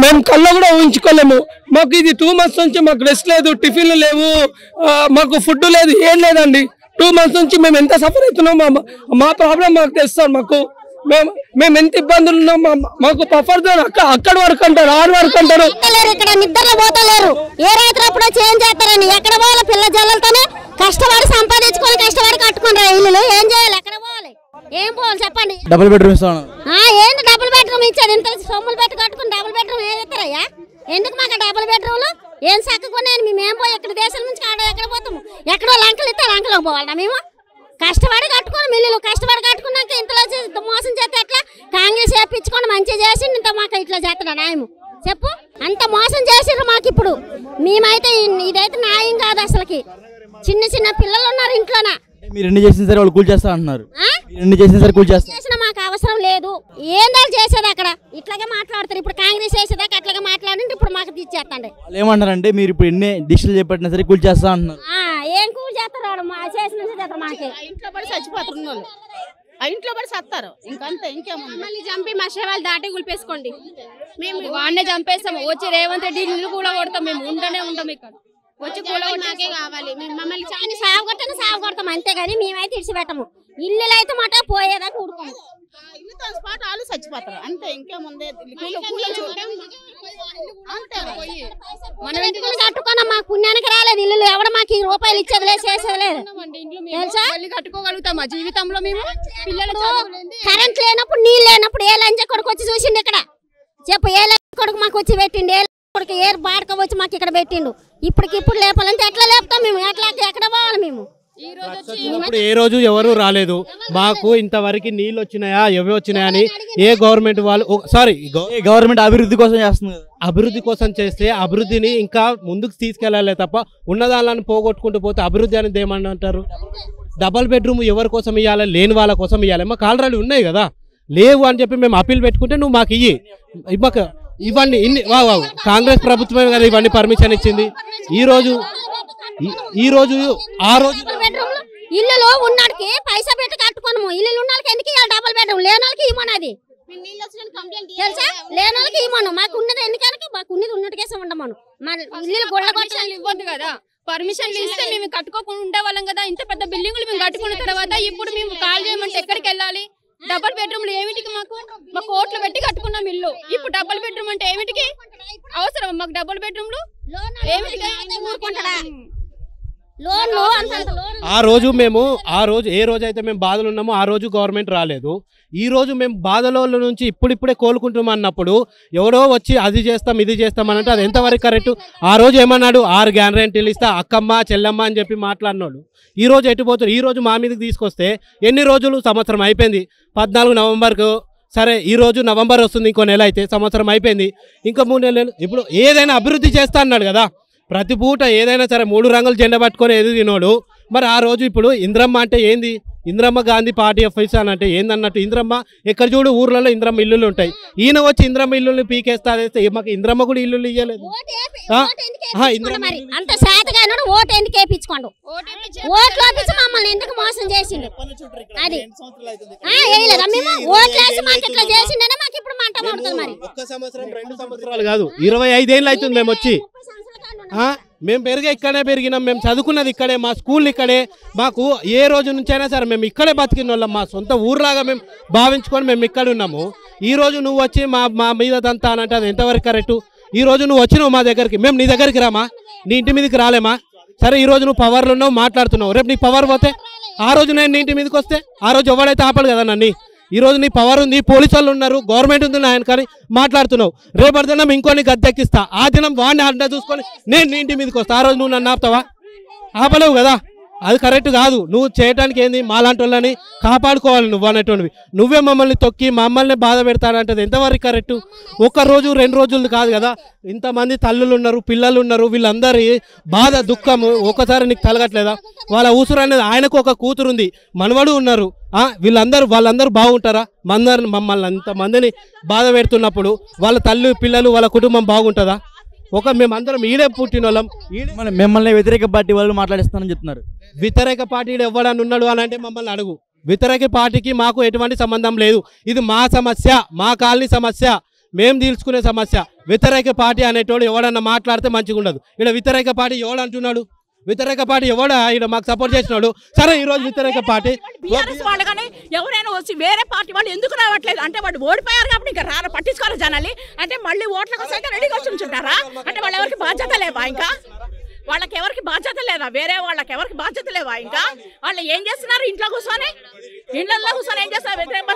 మేము కళ్ళ కూడా ఊహించుకోలేము. మాకు ఇది 2 months నుంచి మాకు రెస్ట్ లేదు, టిఫిన్లు లేవు, మాకు ఫుడ్ లేదు, ఏం లేదండి. 2 months నుంచి మేము ఎంత సఫర్ అవుతున్నాం. మా ప్రాబ్లం మాకు తెస్తారు. మేము ఎంత ఇబ్బందులు ఉన్నాం. మాకు పఫర్ అక్కడ వరకు అంటారు, ఆడ వరకు అంటారు. ఇక్కడ నిద్రలో పోతలేరు. ఏ రాత్రి అప్పుడు చేంజ్ చేస్తారని ఎక్కడ పోవాలి? పిల్ల జల్లలతోనే కష్టపడి సంపాదించుకొని కష్టపడి కట్టుకుని ఇల్లు ఏం చేయాలి? ఎక్కడ పోవాలి? ఏం పోవాలి చెప్పండి. డబుల్ బెడ్రూమ్ ఇస్తాను. ఏంటి డబుల్ బెడ్రూమ్ ఇచ్చేది? ఇంత సొమ్ములు పెట్టి కట్టుకుని డబుల్ బెడ్రూమ్ ఏం ఇస్తారయ్యా? ఎందుకు మాకు డబుల్ బెడ్రూమ్లు? ఏం చక్కకున్నాయని మేము పోయి ఇక్కడ దేశాల నుంచి ఎక్కడ పోతాము? ఎక్కడో లంకలు ఇస్తే లంకలోకి పోవాలా? మేము కష్టపడి కట్టుకుని మిల్లులు కష్టపడి కట్టుకున్నాక ఇంతలో మోసం చేస్తే ఎట్లా? కాంగ్రెస్ చేపించుకొని మంచిగా చేసి ఇంత మాకు ఇట్లా చేస్తాడు న్యాయం చెప్పు. అంత మోసం చేసిర్రు మాకు. ఇప్పుడు మేమైతే ఇదైతే న్యాయం కాదు అసలుకి. చిన్న చిన్న పిల్లలు ఉన్నారు ఇంట్లోన. మీరు ఎన్ని చేసిన సరే వాళ్ళు కూల్ చేస్తా అంటున్నారు. ఎన్ని చేసిన సరే కూల్ చేస్తా. మాకు అవసరం లేదు. ఏందాలు చేసేది అక్కడ ఇట్లాగే మాట్లాడతారు. ఇప్పుడు కాంగ్రెస్ చేసేదాకా అట్లాగే మాట్లాడి ఇప్పుడు మాకు తీసేస్తాండి. వాళ్ళు ఏమంటారంటే మీరు ఇప్పుడు ఎన్ని డిషులు చేపట్టినా సరే కూల్ చేస్తా అంటున్నారు. ఏం కూల్ చేస్తారు? చేసిన మనకి ఇంట్లో పడి చచ్చిపోతున్నారు, ఆ ఇంట్లో పడి సత్తారు. ఇంకంతే, ఇంకేమో మళ్ళీ చంపి మా శవాలు దాటి గులిపేసుకోండి. మేము వాడినే చంపేస్తాము. వచ్చి రేవంత్ రెడ్డి ఇల్లు కూడా కొడతాం. మేము ఉండనే ఉంటాం ఇక్కడ. వచ్చి నాకే కావాలి. మేము మమ్మల్ని చాలా సాగు కొడతాం అంతేగాని మేమైతే ఇడిచిపెట్టము. ఇల్లు అయితే మాట పోయేదాకా ఊరుకోము. ఇల్లుతో పాటు వాళ్ళు చచ్చిపోతారు అంతే, ఇంకేముంది? మనం ఇంటికి కట్టుకున్నాం. మాకు పుణ్యానికి రాలేదు ఇల్లు. ఎవడ మాకు రూపాయలు ఇచ్చేది లేదు, చేసేది లేదు. కట్టుకోగలుగుతాం జీవితంలో మేము. పిల్లలు కరెంట్ లేనప్పుడు నీళ్ళు లేనప్పుడు ఏ లంచ కొడుకు వచ్చి చూసిండు ఇక్కడ చెప్పు? ఏ లంచ కొడుకు మాకు వచ్చి పెట్టిండు? ఏ కొడుకు ఏ బాడక వచ్చి మాకు ఇక్కడ పెట్టిండు? ఇప్పుడు లేపాలంటే ఎట్లా లేపుతాం మేము? ఎక్కడ పోవాలి మేము? ఇప్పుడు ఏ రోజు ఎవరు రాలేదు మాకు. ఇంతవరకు నీళ్ళు వచ్చినాయా ఎవి వచ్చినాయా అని ఏ గవర్నమెంట్ వాళ్ళు గవర్నమెంట్ అభివృద్ధి కోసం చేస్తుంది. అభివృద్ధి కోసం చేస్తే అభివృద్ధిని ఇంకా ముందుకు తీసుకెళ్లాలి తప్ప ఉన్నదాన్ని పోగొట్టుకుంటూ పోతే అభివృద్ధి అనేది ఏమంటారు? డబల్ బెడ్రూమ్ ఎవరి కోసం ఇవ్వాలి? లేని వాళ్ళ కోసం ఇవ్వాలి. మాకు ఆల్రెడీ ఉన్నాయి కదా, లేవు అని చెప్పి మేము అప్పీల్ పెట్టుకుంటే నువ్వు మాకు మాకు ఇవన్నీ ఇన్ని కాంగ్రెస్ ప్రభుత్వమే కదా ఇవన్నీ పర్మిషన్ ఇచ్చింది. ఈ రోజు ఆ రోజు ఇల్లు ఉన్నడికి పైసా పెట్టి కట్టుకోను. ఇల్లు ఉన్న వాళ్ళకి ఎందుకు ఇవ్వాలి డబుల్ బెడ్రూమ్? లేని వాళ్ళకి ఇవ్వమన్నది తెలుసా? లేని వాళ్ళకి ఇవ్వను. మాకు ఉన్నది ఎందుకనక మాకు ఉన్నది ఉన్నట్టుకేసి ఉండమను. ఇల్లు గొడవ ఇవ్వద్దు కదా. పర్మిషన్లు ఇస్తే మేము కట్టుకోకుండా ఉండేవాళ్ళం కదా. ఇంత పెద్ద బిల్డింగులు మేము కట్టుకున్న తర్వాత ఇప్పుడు మేము కాల్ చేయమంటే ఎక్కడికి వెళ్ళాలి? డబుల్ బెడ్రూమ్లు ఏమిటికి? మాకు కోట్లు పెట్టి కట్టుకున్నాం ఇల్లు. ఇప్పుడు డబుల్ బెడ్రూమ్ అంటే ఏమిటికి అవసరం? మాకు డబుల్ బెడ్రూమ్లు ఏమిటికి? ఆ రోజు ఏ రోజు అయితే మేము బాధలు ఉన్నామో ఆ రోజు గవర్నమెంట్ రాలేదు. ఈ రోజు మేము బాధల నుంచి ఇప్పుడిప్పుడే కోలుకుంటాం అన్నప్పుడు ఎవరో వచ్చి అది చేస్తాం ఇది చేస్తాం అని అంటే అది ఎంతవరకు కరెక్ట్? ఆ రోజు ఏమన్నాడు? 6 గ్యారంటీలు ఇస్తా అక్కమ్మ చెల్లమ్మ అని చెప్పి మాట్లాడినాడు. ఈ రోజు ఎటుపోతారు? ఈ రోజు మా మీదకి తీసుకొస్తే ఎన్ని రోజులు? సంవత్సరం అయిపోయింది. 14 నవంబర్కు సరే, ఈ రోజు నవంబర్ వస్తుంది, ఇంకో నెల అయితే సంవత్సరం అయిపోయింది. ఇంకా 3 నెలలు. ఇప్పుడు ఏదైనా అభివృద్ధి చేస్తా అన్నాడు కదా, ప్రతి పూట ఏదైనా సరే 3 రంగులు జెండా పట్టుకొని ఎదిగినోడు. మరి ఆ రోజు ఇప్పుడు ఇంద్రమ్మ అంటే ఏంది? ఇంద్రమ్మ గాంధీ పార్టీ ఆఫీస్ అని అంటే ఏందన్నట్టు? ఇంద్రమ్మ ఎక్కడ చూడు ఊర్లలో ఇంద్రమ్మ ఇల్లులు ఉంటాయి. ఈయన వచ్చి ఇంద్రమ్మ ఇల్లుని పీకేస్తా మాకు ఇంద్రమ్మ కూడా ఇల్లు ఇయ్యలేదు. అంత శాతగానుడు ఓటు ఎందుకు వేయించుకోండు? ఓట్లు వేపించి మమ్మల్ని ఎందుకు మోసం చేసిండు? అది వేయలేదా మేము? ఓట్లు వేసి మాకు ఇట్లా చేసిండనే మాకు ఇప్పుడు మంట పడుతుంది. మరి 1 సంవత్సరం 2 సంవత్సరాలు కాదు, 25 ఏళ్ళు అవుతుంది మేము వచ్చి. మేము ఇక్కడే పెరిగినాం, మేము చదువుకున్నది ఇక్కడే, మా స్కూల్ ఇక్కడే. మాకు ఏ రోజు నుంచైనా సరే మేము ఇక్కడే బతికిన వాళ్ళం. మా సొంత ఊర్లాగా మేము భావించుకొని మేము ఇక్కడ ఉన్నాము. ఈ రోజు నువ్వు వచ్చి మా మీద దంతా అని అంటే అది ఎంతవరకు కరెక్టు? ఈ రోజు నువ్వు వచ్చినావు మా దగ్గరికి, మేము నీ దగ్గరికి రామా? నీ ఇంటి మీదకి రాలేమా? సరే, ఈ రోజు నువ్వు పవర్లు ఉన్నావు, మాట్లాడుతున్నావు. రేపు నీకు పవర్ పోతే ఆ రోజు నేను నీ ఇంటి మీదకి వస్తే ఆ రోజు ఎవడైతే ఆపడు కదా నన్ను. ఈ రోజు నీ పవర్ ఉంది, పోలీసు వాళ్ళు ఉన్నారు, గవర్నమెంట్ ఉంది ఆయన కానీ మాట్లాడుతున్నావు. రేపటి దినం ఇంకోని గద్దెక్కిస్తా, ఆ దినం వాడిని అడ్డ చూసుకొని నేను నీ ఇంటి మీదకి వస్తా. ఆ రోజు నువ్వు నన్ను ఆపుతావా? ఆపలేవు కదా. అది కరెక్ట్ కాదు. నువ్వు చేయడానికి ఏంది? మాలాంటి వాళ్ళని కాపాడుకోవాలి నువ్వు అనేటువంటివి. నువ్వే మమ్మల్ని తొక్కి మమ్మల్ని బాధ పెడతానంటే ఎంతవరకు కరెక్టు? 1 రోజు 2 రోజులు కాదు కదా. ఇంతమంది తల్లులు ఉన్నారు, పిల్లలు ఉన్నారు, వీళ్ళందరి బాధ దుఃఖము ఒకసారి నీకు కలగట్లేదా? వాళ్ళ ఊసురు అనేది ఆయనకు ఒక కూతురు ఉంది, మనవడు ఉన్నారు. వాళ్ళందరూ బాగుంటారా? మమ్మల్ని అంతమందిని బాధ పెడుతున్నప్పుడు వాళ్ళ తల్లి పిల్లలు వాళ్ళ కుటుంబం బాగుంటుందా? మేమందరం ఈడే పుట్టిన వాళ్ళం. మిమ్మల్ని వ్యతిరేక పార్టీ వాళ్ళు మాట్లాడిస్తానని చెప్తున్నారు. వ్యతిరేక పార్టీ ఎవడని ఉన్నాడు అని అంటే మమ్మల్ని అడుగు. వ్యతిరేక పార్టీకి మాకు ఎటువంటి సంబంధం లేదు. ఇది మా సమస్య, మా కాలనీ సమస్య, మేము తీర్చుకునే సమస్య. వ్యతిరేక పార్టీ అనేటోడు ఎవడన్నా మాట్లాడితే మంచిగా ఉండదు. ఇక్కడ వ్యతిరేక పార్టీ ఎవడు అంటున్నాడు? వ్యతిరేక పార్టీ ఎవడా ఇక్కడ మాకు సపోర్ట్ చేసినాడు? సరే ఈరోజు వ్యతిరేక పార్టీ బీఆర్ఎస్ వాళ్ళు కానీ ఎవరైనా వచ్చి వేరే పార్టీ వాళ్ళు ఎందుకు రావట్లేదు అంటే వాళ్ళు ఓడిపోయారు కాబట్టి ఇంకా పట్టించుకోవాలి జనాలు. అంటే మళ్ళీ ఓట్ల కోసం అయితే రెడీగా వచ్చి ఉంచుంటారా? అంటే వాళ్ళు ఎవరికి బాధ్యత లేవా? ఇంకా వాళ్ళకి ఎవరికి బాధ్యత లేదా? వేరే వాళ్ళకి ఎవరికి బాధ్యత లేవా? ఇంకా వాళ్ళు ఏం చేస్తున్నారు? ఇంట్లో కూర్చొని ఏం చేస్తారు? వ్యతిరేక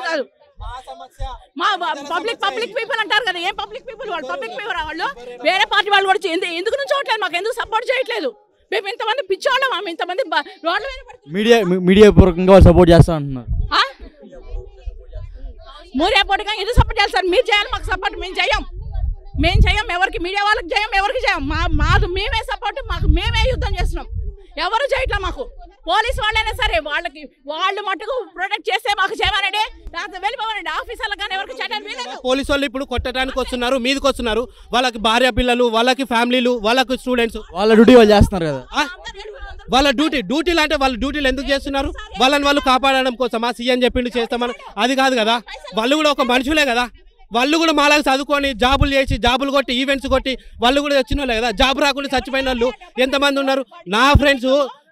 మా పబ్లిక్ పీపుల్ అంటారు కదా, ఏం పబ్లిక్ పీపుల్ వాళ్ళు? పబ్లిక్ పీపుల్ వాళ్ళు వేరే పార్టీ వాళ్ళు కూడా ఎందుకు నుంచోవట్లేదు? మాకు ఎందుకు సపోర్ట్ చేయట్లేదు? మేము ఇంతమంది పిచ్చోళ్ళం, మేము ఇంతమంది రోడ్ల మీడియా పూర్వకంగా వాళ్ళు సపోర్ట్ చేస్తా అంటున్నారు. మీడియా పూర్వకంగా ఎందుకు సపోర్ట్ చేస్తారు? మీరు చేయాలి, మాకు సపోర్ట్ మేము చేయం. ఎవరికి మీడియా వాళ్ళకి చేయం, ఎవరికి చేయం. మాది మేమే సపోర్ట్, మాకు మేమే యుద్ధం చేస్తున్నాం. ఎవరు చేయట్లా మాకు. పోలీసు వాళ్ళైనా సరే వాళ్ళు మట్టుకు ప్రొటెక్ట్ చేస్తే మాకు చేయమనండి, వెళ్ళిపోవాలండి. ఆఫీసర్లకు కానీ ఎవరికి చేయడానికి వీలేదు. పోలీసు వాళ్ళు ఇప్పుడు కొట్టడానికి వస్తున్నారు, మీదకి వస్తున్నారు. వాళ్ళకి భార్య పిల్లలు, వాళ్ళకి ఫ్యామిలీలు, వాళ్ళకి స్టూడెంట్స్, వాళ్ళ డ్యూటీ వాళ్ళు చేస్తున్నారు కదా. వాళ్ళ డ్యూటీలు అంటే వాళ్ళ డ్యూటీలు ఎందుకు చేస్తున్నారు? వాళ్ళని వాళ్ళు కాపాడడం కోసం ఆ సీఎం చెప్పిండు చేస్తామని, అది కాదు కదా. వాళ్ళు కూడా ఒక మనుషులే కదా. వాళ్ళు కూడా మాలాగా చదువుకొని జాబులు చేసి జాబులు కొట్టి ఈవెంట్స్ కొట్టి వాళ్ళు కూడా వచ్చిన వాళ్ళే కదా. జాబ్ రాకుండా చచ్చిపోయిన వాళ్ళు ఎంతమంది ఉన్నారు? నా ఫ్రెండ్స్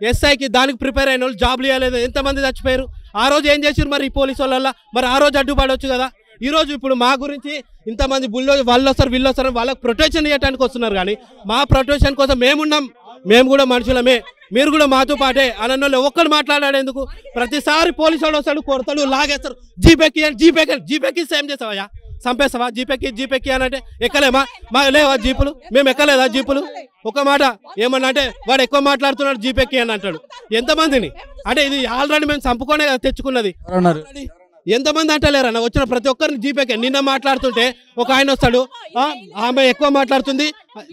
ఎస్ఐకి దానికి ప్రిపేర్ అయిన వాళ్ళు జాబులు ఇవ్వలేదు, ఎంతమంది చచ్చిపోయారు? ఆ రోజు ఏం చేసారు మరి ఈ పోలీసు వాళ్ళ? మరి ఆ రోజు అడ్డుపడవచ్చు కదా. ఈ రోజు ఇప్పుడు మా గురించి ఇంతమంది వాళ్ళు వస్తారు వీళ్ళు వస్తారు, వాళ్ళకి ప్రొటెక్షన్ ఇవ్వడానికి వస్తున్నారు. కానీ మా ప్రొటెక్షన్ కోసం మేమున్నాం, మేము కూడా మనుషులమే, మీరు కూడా మాతో పాటే అన్న ఒక్కరు మాట్లాడాడేందుకు? ప్రతిసారి పోలీసు వాళ్ళు వస్తాడు, కొడతాడు, లాగేస్తారు. జీపేకి సేమ్ చేస్తావయ్యా, చంపేస్తావా? జీపేకి అని అంటే ఎక్కలేమా? మాకు లేవా జీపులు? మేము ఎక్కలేదా జీపులు? ఒక మాట ఏమన్నా అంటే వాడు ఎక్కువ మాట్లాడుతున్నాడు జీపేకి అని అంటాడు. ఎంతమందిని అంటే ఇది ఆల్రెడీ మేము చంపుకొనే తెచ్చుకున్నది. ఎంతమంది అంటలేరన్న వచ్చిన ప్రతి ఒక్కరిని జీపేకి. నిన్న మాట్లాడుతుంటే ఒక ఆయన వస్తాడు, ఆమె ఎక్కువ మాట్లాడుతుంది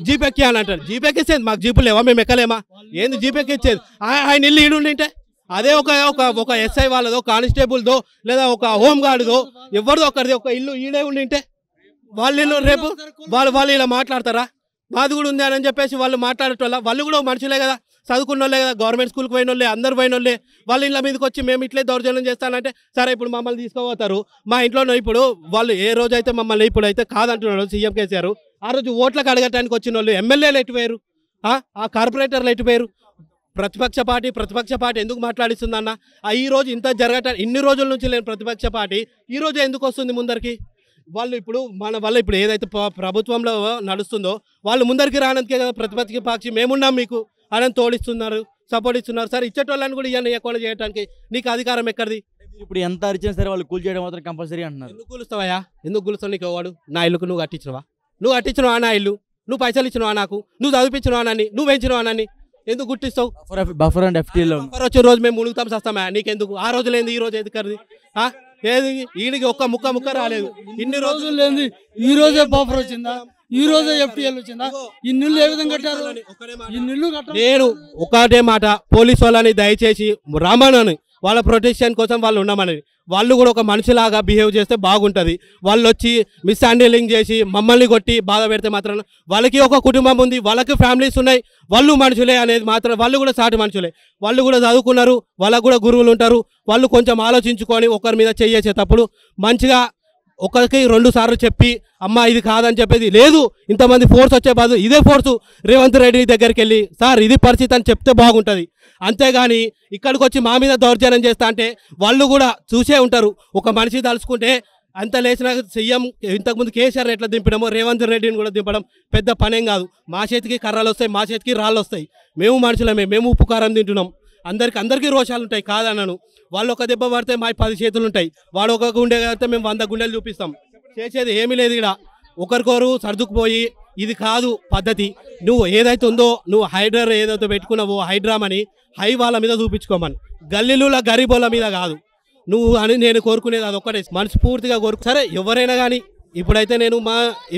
జీపేకి అని అంటాడు. జీపేకి ఇచ్చేది మాకు జీపులు లేవా? మేము ఎక్కలేమా? ఏంది జీపేకి ఇచ్చేది? ఆయన ఇల్లు ఈడుంటే అదే ఒక ఎస్ఐ వాళ్ళదో, కానిస్టేబుల్దో, లేదా ఒక హోమ్ గార్డుదో, ఎవరిదో ఒకరిది ఒక ఇల్లు ఈడే ఉండింటే వాళ్ళు రేపు వాళ్ళు ఇలా మాట్లాడతారా? మాది కూడా ఉంది అని చెప్పేసి వాళ్ళు మాట్లాడేటోళ్ళ. వాళ్ళు కూడా మనుషులే కదా, చదువుకున్న వాళ్ళే కదా, గవర్నమెంట్ స్కూల్కి పోయిన వాళ్ళే, అందరు పోయిన వాళ్ళే. వాళ్ళ ఇళ్ళ మీదకి వచ్చి మేము ఇట్లే దౌర్జన్యం చేస్తానంటే సరే ఇప్పుడు మమ్మల్ని తీసుకుపోతారు. మా ఇంట్లో ఇప్పుడు వాళ్ళు ఏ రోజు అయితే మమ్మల్ని ఇప్పుడైతే కాదంటున్నాడు సీఎం కేసీఆర్, ఆ రోజు ఓట్లకు అడగటానికి వచ్చిన వాళ్ళు ఎమ్మెల్యేలు ఎటుపోయారు? ఆ కార్పొరేటర్లు ఎటుపోయారు? ప్రతిపక్ష పార్టీ ఎందుకు మాట్లాడిస్తుందన్న? ఈ రోజు ఇంత ఇన్ని రోజుల నుంచి లేని ప్రతిపక్ష పార్టీ ఈ రోజు ఎందుకు వస్తుంది ముందరికి? వాళ్ళు ఇప్పుడు మన వల్ల ఇప్పుడు ఏదైతే ప్రభుత్వంలో నడుస్తుందో వాళ్ళు ముందరికి రావడానికే కదా ప్రతిపక్ష పార్టీ మేమున్నాం మీకు అని తోడిస్తున్నారు, సపోర్ట్ ఇస్తున్నారు. సరే ఇచ్చేటోళ్ళని కూడా ఇవన్నీ ఎక్కువ చేయడానికి నీకు అధికారం ఎక్కడిది? ఇప్పుడు ఎంత అరిచినా సరే వాళ్ళు కూల్ చేయడం మాత్రం కంపల్సరీ అంటున్నారు. ఎందుకు కూలుస్తావా? ఎందుకు కూలుస్తావు? నీకు వాడు నా ఇల్లుకు నువ్వు కట్టించినవా? నా ఇల్లు నువ్వు పైసలు ఇచ్చినవా? నాకు నువ్వు చదివించినవా? నువ్వు పెంచినవా? ఎందుకు గుర్తిస్తావు? బఫర్ అండ్ ఎఫ్టీలో వచ్చే రోజు మేము మునుగుతాం చేస్తామా? నీకెందుకు? ఆ రోజు లేని ఈ రోజు ఎందుకది? ఏది ఈయనకి ఒక్క ముక్క రాలేదు. ఇన్ని రోజులు లేని ఈ రోజే బఫర్ వచ్చిందా? ఈ రోజే ఎఫ్టీఎల్ వచ్చిందా? ఇన్నిళ్ళు ఏ విధంగా కట్టారు? ఇన్నిళ్ళు నేను ఒకటే మాట, పోలీసు వాళ్ళని దయచేసి రామనని వాళ్ళ ప్రొటెక్షన్ కోసం వాళ్ళు ఉన్నామని వాళ్ళు కూడా ఒక మనిషిలాగా బిహేవ్ చేస్తే బాగుంటుంది. వాళ్ళు వచ్చి మిస్అండర్స్టాండింగ్ చేసి మమ్మల్ని కొట్టి బాధ పెడితే మాత్రం వాళ్ళకి ఒక కుటుంబం ఉంది, వాళ్ళకి ఫ్యామిలీస్ ఉన్నాయి, వాళ్ళు మనుషులే అనేది మాత్రం వాళ్ళు కూడా సాటి మనుషులే. వాళ్ళు కూడా చదువుకున్నారు, వాళ్ళకు కూడా గురువులు ఉంటారు. వాళ్ళు కొంచెం ఆలోచించుకొని ఒకరి మీద చేసేటప్పుడు మంచిగా ఒకరికి 2 సార్లు చెప్పి అమ్మ ఇది కాదని చెప్పేది లేదు. ఇంతమంది ఫోర్స్ వచ్చే బాధ ఇదే ఫోర్సు రేవంత్ రెడ్డి దగ్గరికి వెళ్ళి సార్ ఇది పరిస్థితి అని చెప్తే బాగుంటుంది. అంతేగాని ఇక్కడికి వచ్చి మా మీద దౌర్జన్యం చేస్తా అంటే వాళ్ళు కూడా చూసే ఉంటారు. ఒక మనిషి తలుచుకుంటే అంత లేచిన సీఎం ఇంతకుముందు కేసీఆర్ ఎట్లా దింపడమో రేవంత్ రెడ్డిని కూడా దింపడం పెద్ద పనేం కాదు. మా చేతికి కర్రలు వస్తాయి, మా చేతికి రాళ్ళు వస్తాయి. మేము మనుషులమే, మేము ఉప్పు కారం తింటున్నాం. అందరికీ రోషాలు ఉంటాయి కాదన్నాను. వాళ్ళు ఒక దెబ్బ పడితే మా 10 చేతులు ఉంటాయి. వాడు ఒక గుండె కడితే మేము 100 గుండెలు చూపిస్తాం. చేసేది ఏమీ లేదు. ఇక్కడ ఒకరికొరు సర్దుకుపోయి ఇది కాదు పద్ధతి. నువ్వు ఏదైతే ఉందో నువ్వు హైడ్రా ఏదైతే పెట్టుకున్నావో హైడ్రామని హై వాళ్ళ మీద చూపించుకోమని, గల్లీల గరీబోళ్ళ మీద కాదు నువ్వు అని నేను కోరుకునేది అదొక్కటే, మనస్ఫూర్తిగా సరే ఎవరైనా కానీ ఇప్పుడైతే నేను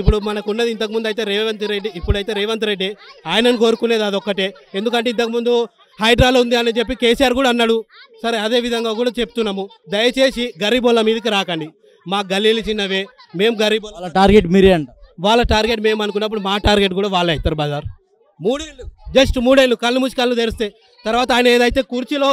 ఇప్పుడు మనకున్నది ఇంతకుముందు అయితే రేవంత్ రెడ్డి, ఇప్పుడైతే రేవంత్ రెడ్డి ఆయనను కోరుకునేది అదొక్కటే. ఎందుకంటే ఇంతకుముందు హైడ్రాలో ఉంది అని చెప్పి కేసీఆర్ కూడా అన్నాడు. సరే అదే విధంగా కూడా చెప్తున్నాము, దయచేసి గరీబోళ్ళ మీదకి రాకండి. మా గల్లీలు చిన్నవే, మేము గరీబ్ వాళ్ళ టార్గెట్ మీరే అంట. వాళ్ళ టార్గెట్ మేము అనుకున్నప్పుడు మా టార్గెట్ కూడా వాళ్ళే అవుతారు. బజార్ 3 ఏళ్ళు, జస్ట్ 3 ఏళ్ళు కళ్ళు మూసి కళ్ళు తెరిస్తే తర్వాత ఆయన ఏదైతే కుర్చీలో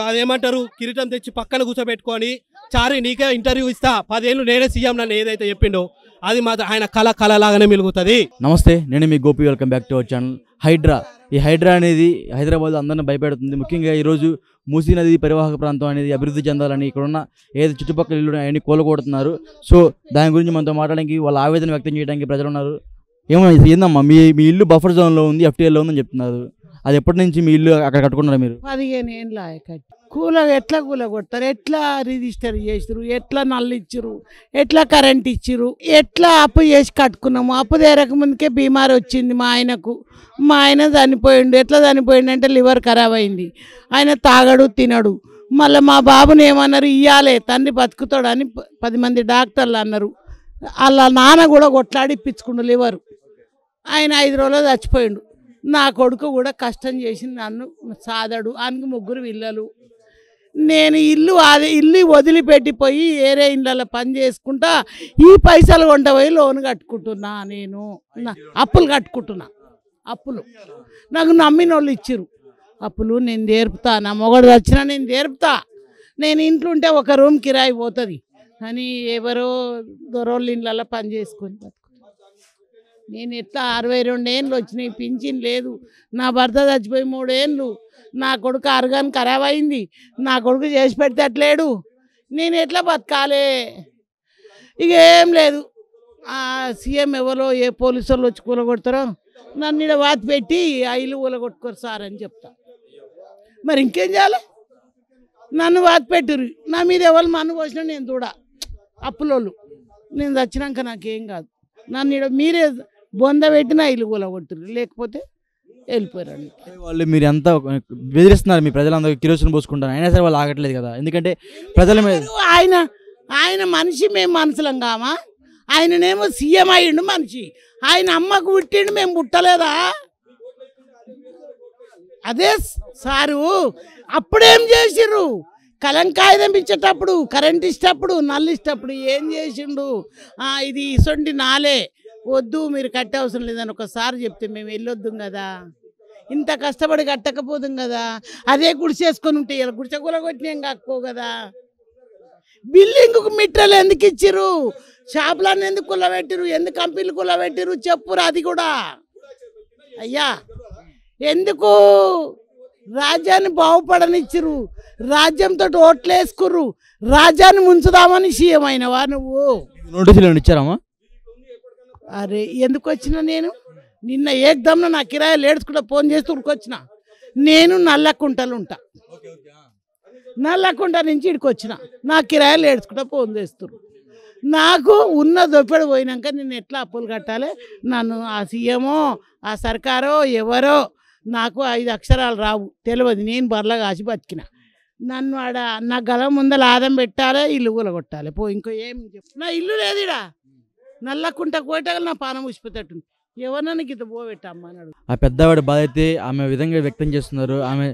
అదేమంటారు కిరీటం తెచ్చి పక్కన కూర్చోబెట్టుకొని చారి నీకే ఇంటర్వ్యూ ఇస్తా 10 ఏళ్ళు నేనే సీఎం నన్ను ఏదైతే చెప్పిండో అది మాత్రం ఆయన కళలాగానే మిలుగుతుంది. నమస్తే, నేను మీ Gopi. Welcome back to our channel. HYDRAA. ఈ హైడ్రా అనేది హైదరాబాద్లో అందరిని భయపెడుతుంది. ముఖ్యంగా ఈరోజు మూసీ నది పరివాహక ప్రాంతం అనేది అభివృద్ధి చెందాలని ఇక్కడున్న ఏదో చుట్టుపక్కల ఇల్లు అవన్నీ కూలగొడుతున్నారు. సో దాని గురించి మనతో మాట్లాడడానికి, వాళ్ళ ఆవేదన వ్యక్తం చేయడానికి ప్రజలు ఉన్నారు. ఏందమ్మా మీ ఇల్లు బఫర్ జోన్లో ఉంది, FTL ఉందని చెప్తున్నారు. అది ఎప్పటి నుంచి మీ ఇల్లు అక్కడ కట్టుకున్నారా మీరు? 15 ఏళ్ళ ఎట్లా కూలగొడతారు, ఎట్లా రిజిస్టర్ చేసిరు, ఎట్లా నల్లు ఇచ్చిరు, ఎట్లా కరెంట్ ఇచ్చిరు, ఎట్లా అప్పు చేసి కట్టుకున్నాము. అప్పు తీరక ముందుకే బీమారి వచ్చింది మా ఆయనకు. మా ఆయన చనిపోయిండు. ఎట్లా చనిపోయిండు అంటే లివర్ ఖరాబ్ అయింది. ఆయన తాగడు తినడు. మళ్ళీ మా బాబుని ఏమన్నారు, ఇయ్యాలే తండ్రి బతుకుతాడు అని 10 మంది డాక్టర్లు అన్నారు. వాళ్ళ నాన్న కూడా కొట్లాడి ఇప్పించుకుండు లివరు. ఆయన 5 రోజులు చచ్చిపోయిండు. నా కొడుకు కూడా కష్టం చేసి నన్ను సాదడు. ఆయనకు 3 పిల్లలు. నేను ఇల్లు వదిలిపెట్టిపోయి వేరే ఇళ్ళలో పని చేసుకుంటా ఈ పైసలు కొంట పోయి లోన్ కట్టుకుంటున్నా. నేను అప్పులు కట్టుకుంటున్నా. అప్పులు నాకు నమ్మిన వాళ్ళు ఇచ్చిరు. అప్పులు నేను తీర్పుతా. నా మొగడు వచ్చినా నేను తీర్పుతా. నేను ఇంట్లో ఉంటే ఒక రూమ్ కిరాయి పోతుంది అని ఎవరో దొరోళ్ళ ఇళ్ళలో పని చేసుకొని నేను ఎట్లా 62 ఏళ్ళు వచ్చినాయి. పింఛన్ లేదు. నా భర్త చచ్చిపోయి 3 ఏళ్ళు. నా కొడుకు ఆర్గాన్ ఖరాబ్ అయింది. నా కొడుకు చేసి పెడితే అట్లేడు. నేను ఎట్లా బతకాలే? ఇక ఏం లేదు. సీఎం ఎవరో ఏ పోలీసు వాళ్ళు వచ్చి కూలగొడతారో నన్ను ఇక్కడ వాతి పెట్టి ఆ ఇల్లు కూలగొట్టుకోరు సార్ అని చెప్తా. మరి ఇంకేం చేయాలి? నన్ను వాతి పెట్టురు. నా మీద ఎవరు మన్ను పోసినా నేను చూడ. అప్పులోళ్ళు నేను చచ్చినాక నాకేం కాదు. నన్ను ఇక్కడ మీరే బొంద పెట్టిన ఇల్లు కూలగొట్టురు. లేకపోతే వెళ్ళిపోయారండి వాళ్ళు. మీరు ఎంత బెదిరిస్తున్నారు మీ ప్రజలందరూ, కిరోసిన్ పోసుకుంటారు, అయినా సరే వాళ్ళు ఆగట్లేదు కదా. ఎందుకంటే ప్రజల మీద ఆయన మనిషి, మేము మనుషులం కామా? ఆయననేమో సీఎం అయ్యిండు మనిషి. ఆయన అమ్మకు పుట్టిండు, మేము పుట్టలేదా? అదే సారు అప్పుడేం చేసిర్రు? కలంకాయుధం ఇచ్చేటప్పుడు, కరెంట్ ఇచ్చేటప్పుడు, నల్లు ఇచ్చేటప్పుడు ఏం చేసిండు? ఇది ఇసొంటి నాలే వద్దు, మీరు కట్టే అవసరం లేదని ఒకసారి చెప్తే మేము వెళ్ళొద్దు కదా. ఇంత కష్టపడి కట్టకపోదుం కదా. అదే గుడిసేసుకొని ఉంటే ఇలా గుడిసె కూలగొట్టినాం కాక్కో కదా. బిల్డింగ్కు మిట్టలు ఎందుకు ఇచ్చిర్రు? షాపులన్నీ ఎందుకు కుల్లబెట్టిరు? ఎందుకు కంపెనీలు కుల్లబెట్టిరు? చెప్పురు. అది కూడా అయ్యా ఎందుకు రాజ్యాన్ని బాగుపడనిచ్చిరు? రాజ్యంతో ఓట్లు వేసుకుర్రు. రాజ్యాన్ని ముంచుదామని సీఎం అయినవా నువ్వు? నోటీసులు ఇచ్చారమ్మా? అరే ఎందుకు వచ్చినా నేను? నిన్న ఏకదమ్న నా కిరాయిలు ఏడ్చుకుంటా ఫోన్ చేస్తూ ఉరికొచ్చిన. నేను నల్లకుంటలు ఉంటా. నల్లకుంట నుంచి ఇక్కడికి వచ్చిన. నా కిరాయిలు ఏడ్చుకుంటా ఫోన్ చేస్తున్నారు. నాకు ఉన్న దొప్పెడు పోయినాక నేను ఎట్లా అప్పులు కట్టాలి? నన్ను ఆ సీఎమో ఆ సర్కారో ఎవరో, నాకు 5 అక్షరాలు రావు తెలియదు. నేను బర్లా కాసి బతికిన. నన్ను నా గల ముందర ఆదం పెట్టాలి, ఇల్లు కూలగొట్టాలి. ఇంకో ఏం నా ఇల్లు లేదు ఇడా. నల్లకుంట కోటగా నా పానం ఉసిపోతట్టు ఎవరన్నా గీత పోబెట్టమ్మా అన్నాడు. ఆ పెద్దవాడి బాధ అయితే ఆమె విధంగా వ్యక్తం చేస్తున్నారు. ఆమె